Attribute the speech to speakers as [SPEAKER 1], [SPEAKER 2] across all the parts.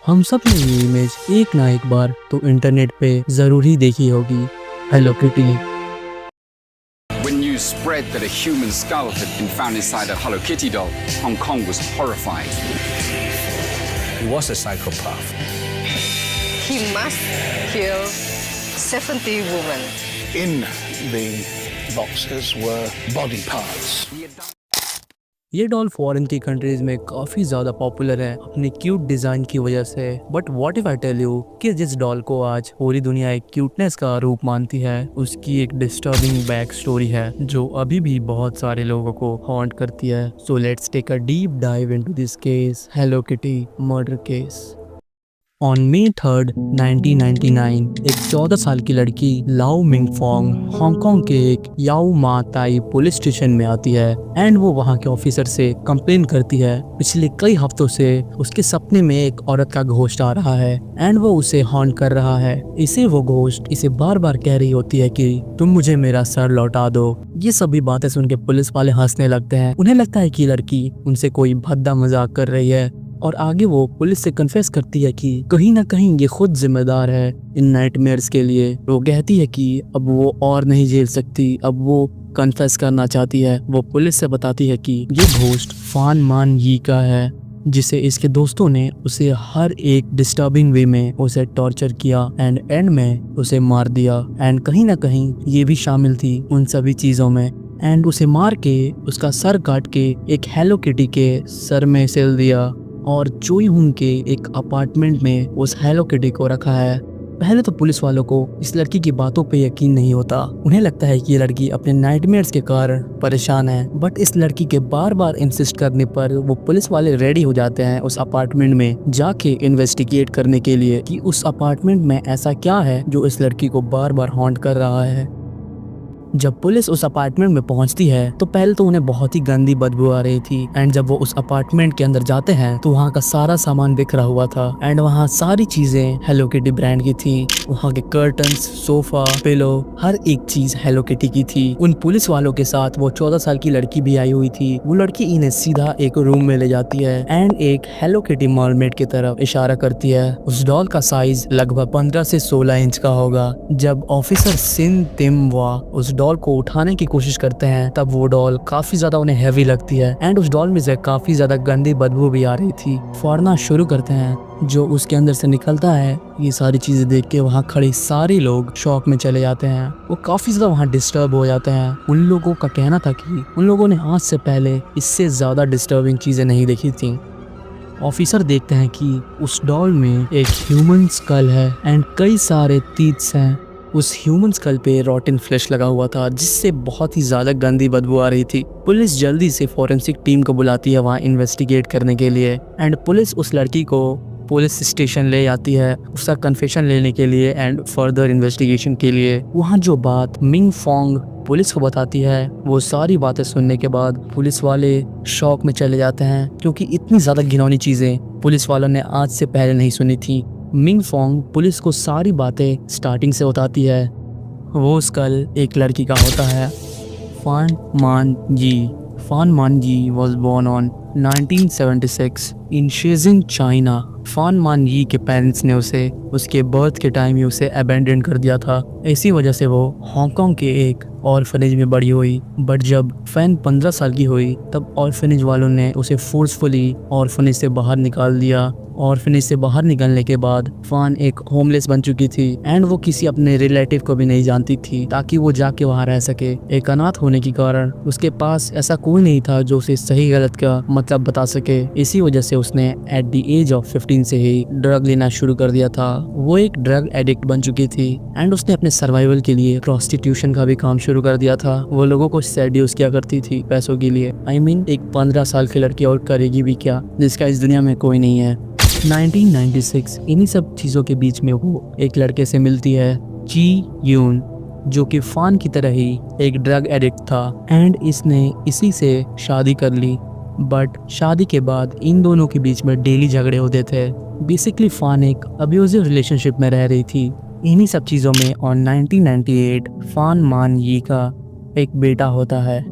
[SPEAKER 1] हम सब ने ये इमेज एक ना एक बार तो इंटरनेट पे जरूर ही देखी होगी, hello kitty.
[SPEAKER 2] When news spread that a human skull had been found inside a Hello Kitty doll, Hong Kong was horrified.
[SPEAKER 3] He was a psychopath.
[SPEAKER 4] He must kill 70 women.
[SPEAKER 5] In the boxes were body parts.
[SPEAKER 1] ये doll foreign की countries में काफी ज्यादा popular है अपने cute design की वजह से। But what if I tell you कि जिस डॉल को आज पूरी दुनिया एक क्यूटनेस का रूप मानती है, उसकी एक डिस्टर्बिंग बैक स्टोरी है जो अभी भी बहुत सारे लोगों को हॉन्ट करती है। So let's take a deep dive into this case, hello kitty murder case. On May 3, 1999 एक 14 साल की लड़की लाओ मिंग फोंग हांगकांग के एक याओ मा ताई पुलिस स्टेशन में आती है एंड वो वहाँ के ऑफिसर से कंप्लेन करती है पिछले कई हफ्तों से उसके सपने में एक औरत का घोस्ट आ रहा है एंड वो उसे हॉन्ट कर रहा है। वो घोस्ट इसे बार बार कह रही होती है कि तुम मुझे मेरा सर लौटा दो। ये सभी बातें सुन के पुलिस वाले हंसने लगते हैं। उन्हें लगता है कि लड़की उनसे कोई भद्दा मजाक कर रही है और आगे वो पुलिस से कन्फेस करती है कि कहीं ना कहीं ये खुद जिम्मेदार है इन नाइटमेयर्स के लिए। वो कहती है कि अब वो और नहीं झेल सकती, अब वो कन्फेस करना चाहती है। वो पुलिस से बताती है कि ये घोस्ट फान मान यी का है, जिसे इसके दोस्तों ने उसे हर एक डिस्टर्बिंग वे में उसे टॉर्चर किया एंड एंड में उसे मार दिया। एंड कहीं ना कहीं ये भी शामिल थी उन सभी चीज़ों में। एंड उसे मार के उसका सर काट के एक हेलो किटी के सर में सिल दिया और चोई हुंग के एक अपार्टमेंट में उस हेलो किटी को रखा है। पहले तो पुलिस वालों को इस लड़की की बातों पे यकीन नहीं होता। उन्हें लगता है कि ये लड़की अपने नाइटमेयर्स के कारण परेशान है। बट इस लड़की के बार बार इंसिस्ट करने पर वो पुलिस वाले रेडी हो जाते हैं उस अपार्टमेंट में जाके इन्वेस्टिगेट करने के लिए कि उस अपार्टमेंट में ऐसा क्या है जो इस लड़की को बार बार हॉन्ट कर रहा है। जब पुलिस उस अपार्टमेंट में पहुंचती है तो पहले तो उन्हें बहुत ही गंदी बदबू आ रही थी एंड जब वो उस अपार्टमेंट के अंदर जाते हैं तो वहाँ का सारा सामान बिखरा हुआ था एंड वहाँ सारी चीजें हेलो किटी ब्रांड की थी। वहाँ के कर्टन्स, सोफा, पिलो, हर एक चीज हेलो किटी की थी। उन पुलिस वालों के साथ वो 14 साल की लड़की भी आई हुई थी। वो लड़की इन्हें सीधा एक रूम में ले जाती है एंड एक हेलो किटी मर्मेड की तरफ इशारा करती है। उस डॉल का साइज लगभग 15 से 16 इंच का होगा। जब ऑफिसर सिन तिम वा उस डॉल को उठाने की कोशिश करते हैं तब वो डॉल काफी ज्यादा उन्हें हैवी लगती है एंड उस डॉल में से काफी ज्यादा गंदी बदबू भी आ रही थी। फौरना शुरू करते हैं जो उसके अंदर से निकलता है। ये सारी चीजें देख के वहाँ खड़े सारे लोग शॉक में चले जाते हैं। वो काफी ज्यादा वहाँ डिस्टर्ब हो जाते हैं। उन लोगों का कहना था कि उन लोगों ने आज से पहले इससे ज्यादा डिस्टर्बिंग चीजें नहीं देखी थी। ऑफिसर देखते हैं कि उस डॉल में एक ह्यूमन स्कल है एंड कई सारे टीथ्स हैं। उस ह्यूमन स्कल पे रॉटन फ्लैश लगा हुआ था जिससे बहुत ही ज्यादा गंदी बदबू आ रही थी। पुलिस जल्दी से फॉरेंसिक टीम को बुलाती है वहाँ इन्वेस्टिगेट करने के लिए एंड पुलिस उस लड़की को पुलिस स्टेशन ले जाती है उसका कन्फेशन लेने के लिए एंड फर्दर इन्वेस्टिगेशन के लिए। वहाँ जो बात मिंग फोंग पुलिस को बताती है वो सारी बातें सुनने के बाद पुलिस वाले शॉक में चले जाते हैं क्योंकि इतनी ज्यादा घिनौनी चीजें पुलिस वालों ने आज से पहले नहीं सुनी थी। मिंग फोंग पुलिस को सारी बातें स्टार्टिंग से बताती है। वो स्कल एक लड़की का होता है, फान Man Ji. Fan Man Ji was born on 1976 in शेजिंग, चाइना। फान मान यी के पेरेंट्स ने उसे उसके बर्थ के टाइम ही उसे अबेंडन कर दिया था। इसी वजह से वो हांगकांग के एक ऑर्फनेज में बड़ी हुई। बट जब फैन 15 साल की हुई तब ऑर्फनेज वालों ने उसे फोर्सफुली ऑर्फनेज से बाहर निकाल दिया। ऑर्फनेज से बाहर निकलने के बाद फान एक होमलेस बन चुकी थी एंड वो किसी अपने रिलेटिव को भी नहीं जानती थी ताकि वो जाके वहाँ रह सके। एक अनाथ होने के कारण उसके पास ऐसा कोई नहीं था जो उसे सही गलत का मतलब बता सके। इसी वजह से उसने एट द एज ऑफ 15 से ही ड्रग लेना शुरू कर दिया था। वो एक ड्रग एडिक्ट बन चुकी थी एंड उसने अपने सर्वाइवल के लिए प्रोस्टिट्यूशन का भी काम शुरू कर दिया था। वो लोगों को सेड्यूस किया करती थी पैसों के लिए। एक 15 साल की लड़की और करेगी भी क्या जिसका इस दुनिया में कोई नहीं है। 1996 इन्हीं सब चीज़ों के बीच में वो एक लड़के से मिलती है, जी यून, जो कि फान की तरह ही एक ड्रग एडिक्ट था एंड इसने इसी से शादी कर ली। बट शादी के बाद इन दोनों के बीच में डेली झगड़े होते थे। बेसिकली फान एक अब्यूजिव रिलेशनशिप में रह रही थी। इन्हीं सब चीज़ों में और 1998 फान मान यी का एक बेटा होता है।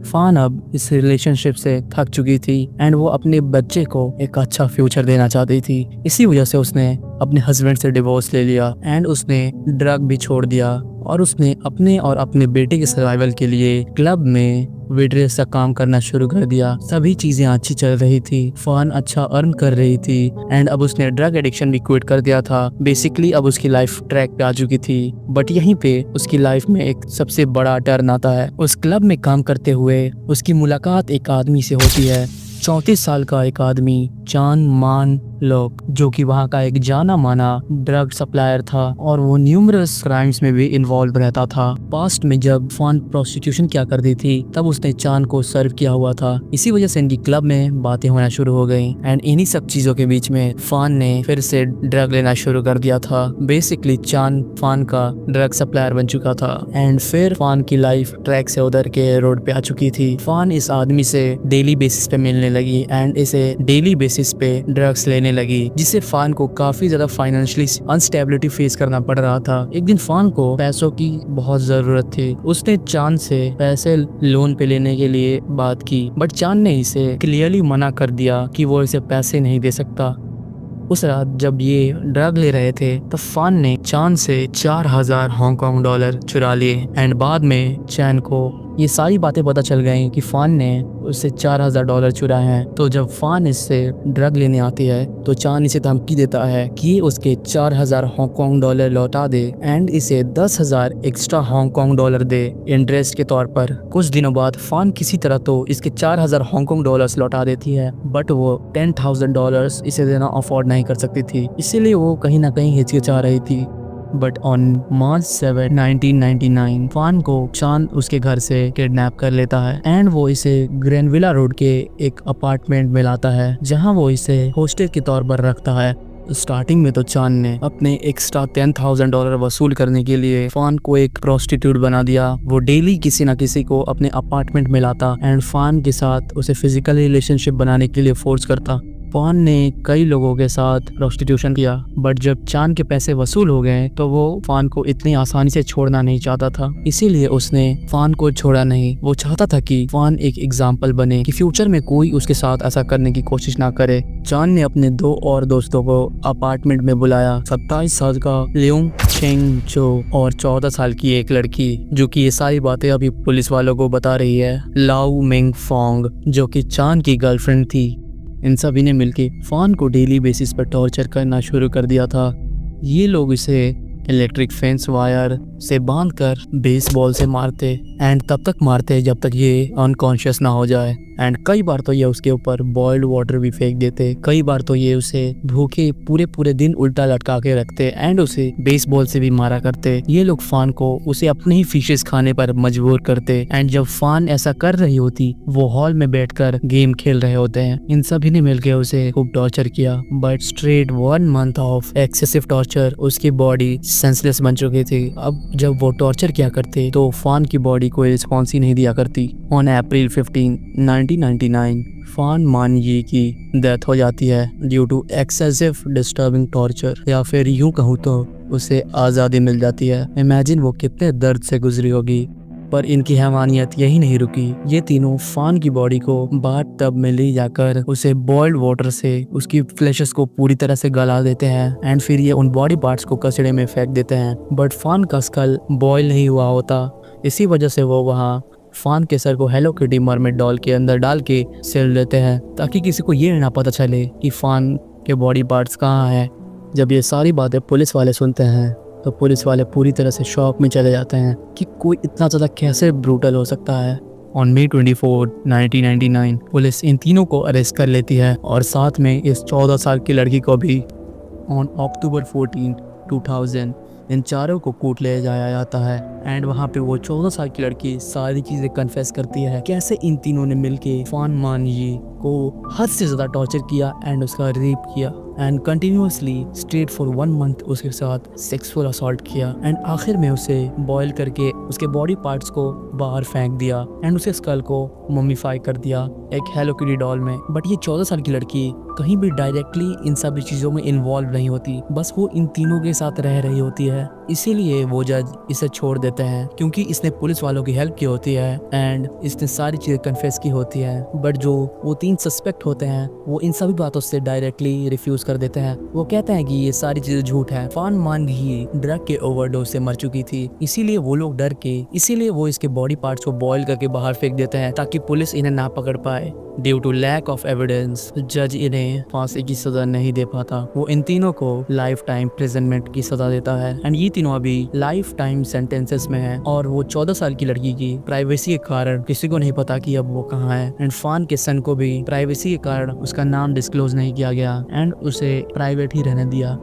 [SPEAKER 1] फान अब इस रिलेशनशिप से थक चुकी थी एंड वो अपने बच्चे को एक अच्छा फ्यूचर देना चाहती थी। इसी वजह से उसने अपने हस्बैंड से डिवोर्स ले लिया एंड उसने ड्रग भी छोड़ दिया और उसने अपने और अपने बेटे के सर्वाइवल के लिए क्लब में वेट्रेस का काम करना शुरू कर दिया। सभी चीजें अच्छी चल रही थी, फान अच्छा अर्न कर रही थी एंड अब उसने ड्रग एडिक्शन भी क्विट कर दिया था। बेसिकली अब उसकी लाइफ ट्रैक पे आ चुकी थी। बट यहीं पे उसकी लाइफ में एक सबसे बड़ा टर्न आता है। उस क्लब में काम करते हुए उसकी मुलाकात एक आदमी से होती है, 34 साल का एक आदमी चान मान लोग, जो कि वहाँ का एक जाना माना ड्रग सप्लायर था और वो न्यूमरस क्राइम्स में भी इन्वॉल्व रहता था। पास्ट में जब फान प्रोस्टिट्यूशन किया करती थी तब उसने चान को सर्व किया हुआ था। इसी वजह से इनकी क्लब में बातें होना शुरू हो गई एंड इन्हीं सब चीजों के बीच में फान ने फिर से ड्रग लेना शुरू कर दिया था। बेसिकली चान फान का ड्रग सप्लायर बन चुका था एंड फिर फान की लाइफ ट्रैक से उधर के रोड पे आ चुकी थी। फान इस आदमी से डेली बेसिस पे मिलने लगी एंड इसे डेली बेसिस पे ड्रग्स लेने लगी, जिससे फान को काफी ज्यादा फाइनेंशियली अनस्टेबिलिटी फेस करना पड़ रहा था। एक दिन फान को पैसों की बहुत जरूरत थी। उसने चांद से पैसे लोन पे लेने के लिए बात की, बट चांद ने इसे क्लियरली मना कर दिया कि वो इसे पैसे नहीं दे सकता। उस रात जब ये ड्रग ले रहे थे तब फान ने चांद से 4000 हांगकांग डॉलर चुरा लिए एंड बाद में चैन को ये सारी बातें पता चल गई कि फान ने उससे 4000 डॉलर चुराए हैं। तो जब फान इससे ड्रग लेने आती है तो चांद इसे धमकी देता है कि उसके 4000 हांगकांग डॉलर लौटा दे एंड इसे 10,000 एक्स्ट्रा हांगकांग डॉलर दे इंटरेस्ट के तौर पर। कुछ दिनों बाद फान किसी तरह तो इसके 4000 हांगकांग डॉलर्स लौटा देती है, बट वो 10,000 डॉलर्स इसे देना अफोर्ड नहीं कर सकती थी, इसीलिए वो कहीं ना कहीं हिचकिचा रही थी। बट ऑन मार्च 7, 1999 फान को चांद उसके घर से किडनैप कर लेता है एंड वो इसे ग्रेनविला रोड के एक अपार्टमेंट में लाता है, जहां वो इसे हॉस्टेल के तौर पर रखता है। स्टार्टिंग में तो चांद ने अपने एक्स्ट्रा 10,000 डॉलर वसूल करने के लिए फान को एक प्रोस्टिट्यूट बना दिया। वो डेली किसी न किसी को अपने अपार्टमेंट में लाता एंड फान के साथ उसे फिजिकल रिलेशनशिप बनाने के लिए फोर्स करता। फान ने कई लोगों के साथ प्रोस्टिट्यूशन किया, बट जब चांद के पैसे वसूल हो गए तो वो फान को इतनी आसानी से छोड़ना नहीं चाहता था, इसीलिए उसने फान को छोड़ा नहीं। वो चाहता था कि फान एक एग्जाम्पल बने कि फ्यूचर में कोई उसके साथ ऐसा करने की कोशिश ना करे। चांद ने अपने 2 और दोस्तों को अपार्टमेंट में बुलाया, 27 साल का लियोंग चेंग जो और 14 साल की एक लड़की, जो कि ये सारी बातें अभी पुलिस वालों को बता रही है, लाओ मिंग फोंग, जो कि चांद की गर्लफ्रेंड थी। इन सभी ने मिलके फान को डेली बेसिस पर टॉर्चर करना शुरू कर दिया था। ये लोग इसे इलेक्ट्रिक फेंस वायर से बांधकर बेसबॉल से मारते एंड तब तक मारते जब तक ये अनकॉन्शियस ना हो जाए एंड कई बार तो ये उसके ऊपर बॉइल्ड वाटर भी फेंक देते। कई बार तो ये उसे भूखे पूरे दिन उल्टा लटका के रखते एंड उसे बेसबॉल से भी मारा करते। ये लोग फान को उसे अपने ही फिशेस खाने पर मजबूर करते एंड जब फान ऐसा कर रही होती वो हॉल में बैठकर गेम खेल रहे होते हैं। इन सभी ने मिलकर उसे खूब टॉर्चर किया, but straight 1 month of excessive torture उसकी बॉडी सेंसलेस बन चुकी थी। अब जब वो टॉर्चर किया करते तो फान की बॉडी कोई रिस्पॉन्स ही नहीं दिया करती। ऑन अप्रैल 15, 1999 फान मान यी की डेथ हो जाती है due to excessive disturbing torture, या फिर यूं कहूँ तो उसे आज़ादी मिल जाती है। इमेजिन वो कितने दर्द से गुजरी होगी। पर इनकी हैवानियत यही नहीं रुकी। ये तीनों फान की बॉडी को बाथ टब में ले जाकर उसे बॉइल्ड वाटर से उसकी फ्लैशेस को पूरी तरह से गला देते हैं एंड फिर ये उन बॉडी पार्ट्स को कचड़े में फेंक देते हैं। बट फान का स्कल बॉयल नहीं हुआ होता, इसी वजह से वो वहाँ फान के सर को हेलो किटी मरमेड डॉल के अंदर डाल के सिल देते हैं, ताकि किसी को ये ना पता चले कि फान के बॉडी पार्ट्स कहाँ हैं। जब ये सारी बातें पुलिस वाले सुनते हैं तो पुलिस वाले पूरी तरह से शॉक में चले जाते हैं कि कोई इतना ज़्यादा कैसे ब्रूटल हो सकता है। ऑन May 24, 1999 पुलिस इन तीनों को अरेस्ट कर लेती है और साथ में इस 14 साल की लड़की को भी। ऑन October 14, 2000 इन चारों को कोर्ट ले जाया जाता है एंड वहाँ पे वो 14 साल की लड़की सारी चीज़ें कन्फेस करती है, कैसे इन तीनों ने मिलके फान मान यी को हद से ज़्यादा टॉर्चर किया एंड उसका रेप किया। And continuously straight for 1 month उसके साथ सेक्सुअल असॉल्ट किया एंड आखिर में उसे बॉयल करके उसके बॉडी पार्ट्स को बाहर फेंक दिया एंड उसे स्कल को मम्मीफाई कर दिया एक हेलो किटी डॉल में। बट ये 14 साल की लड़की कहीं भी डायरेक्टली इन सभी चीज़ों में इन्वॉल्व नहीं होती, बस वो इन तीनों के साथ रह रही होती है। इसीलिए वो जज इसे छोड़ देते हैं क्योंकि इसने पुलिस वालों की हेल्प की होती है एंड इसने सारी चीज़ें कन्फेस की होती है। बट जो वो 3 सस्पेक्ट होते हैं वो इन सभी बातों से डायरेक्टली रिफ्यूज कर देते हैं। वो कहते हैं कि ये सारी चीज़ें झूठ है। फान मान ही ड्रग के ओवरडोज से मर चुकी थी, इसीलिए वो लोग डर के इसीलिए वो इसके बॉडी पार्ट्स को बॉयल करके बाहर फेंक देते हैं ताकि पुलिस इन्हें ना पकड़ पाए। Due to lack of evidence जज इन्हें फांसी की सजा नहीं दे पाता। वो इन तीनों को लाइफ टाइम प्रिजनमेंट की सजा देता है एंड ये तीनों अभी लाइफ टाइम सेंटेंसेस में हैं और वो 14 साल की लड़की की प्राइवेसी के कारण किसी को नहीं पता कि अब वो कहाँ है एंड फान के सन को भी प्राइवेसी के कारण उसका नाम डिस्क्लोज नहीं किया गया एंड उसे प्राइवेट ही रहने दिया।